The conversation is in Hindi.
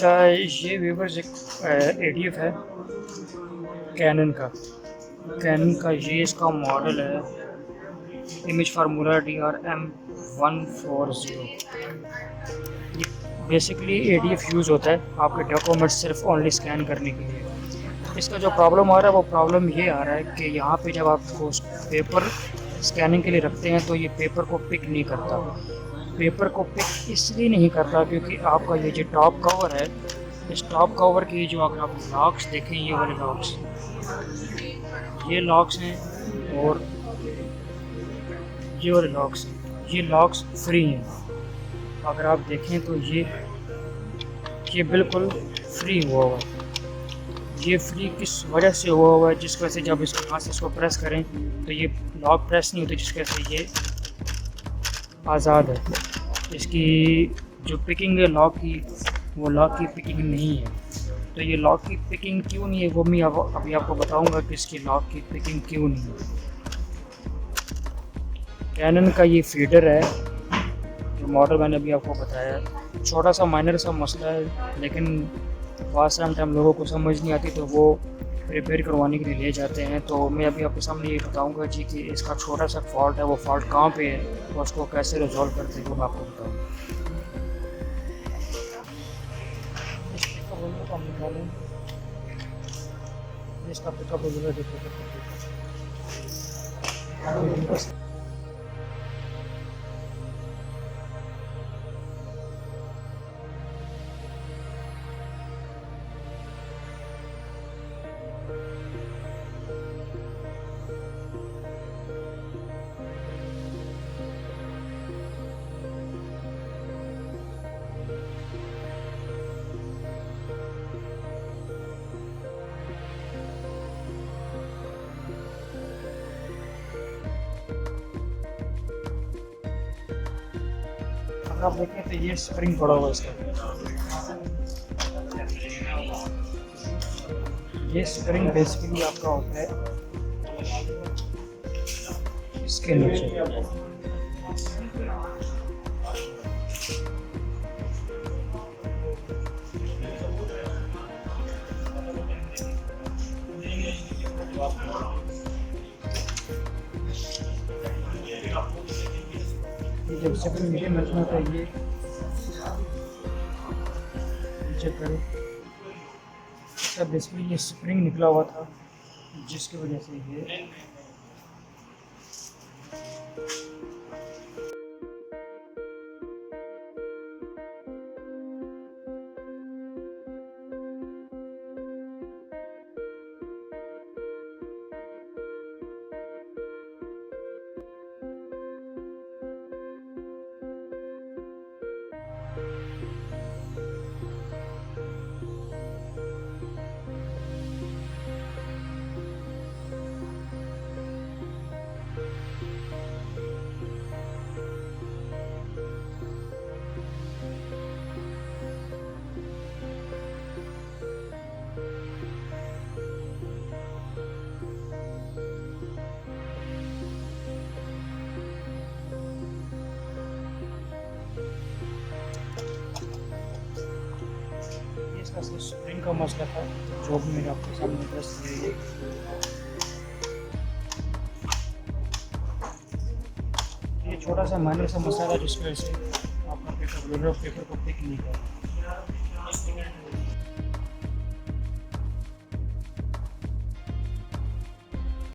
ये व्यूवर्स एक एडीएफ है कैनन का ये इसका मॉडल है image formula DR M140। Basically ADF use होता है आपके डॉक्यूमेंट सिर्फ ओनली स्कैन करने के लिए। इसका जो प्रॉब्लम आ रहा है वो प्रॉब्लम ये आ रहा है कि यहाँ पे जब आपको पेपर स्कैनिंग के लिए रखते हैं तो ये पेपर को पिक नहीं करता। पेपर को पिक इसलिए नहीं करता क्योंकि आपका ये जो टॉप कवर है, इस टॉप कवर की जो अगर आप लॉक्स देखें, ये वाले लॉक्स, ये लॉक्स हैं और ये वाले लॉक्स हैं, ये लॉक्स फ्री हैं। अगर आप देखें तो ये बिल्कुल फ्री हुआ हुआ है। ये फ्री किस वजह से हुआ हुआ है, जिस वजह से जब इसको यहाँ से इसको प्रेस करें तो ये लॉक प्रेस नहीं होती, जिसकी वजह से ये आज़ाद है। इसकी जो पिकिंग है लॉक की, वो लॉक की पिकिंग नहीं है। तो ये लॉक की पिकिंग क्यों नहीं है वो मैं अभी आपको बताऊंगा कि इसकी लॉक की पिकिंग क्यों नहीं है। कैनन का ये फीडर है, जो मॉडल मैंने अभी आपको बताया, छोटा सा माइनर सा मसला है, लेकिन बहुत टाइम लोगों को समझ नहीं आती तो वो रिपेयर करवाने के लिए ले जाते हैं। तो मैं अभी आपके सामने ये बताऊंगा जी कि इसका छोटा सा फॉल्ट है, वो फॉल्ट कहाँ पे है और उसको कैसे रिजॉल्व करते हैं वो मैं आपको बताऊँगा। इसका पिकअप वगैरह देखो। आप देखें तो ये स्प्रिंग पड़ा हुआ है इसका, ये स्प्रिंग बेसिकली आपका होता है इसके नीचे। जब स्प्रिंग नीचे मचना चाहिए, नीचे करो, तब बेसिकली ये स्प्रिंग निकला हुआ था जिसकी वजह से ये इसका स्प्रिंग का मसला था जो भी मैंने आपके सामने दस दिए। ये छोटा सा माइनर सा मसला था जिसकी वजह से आपका पेपर को पिक नहीं कर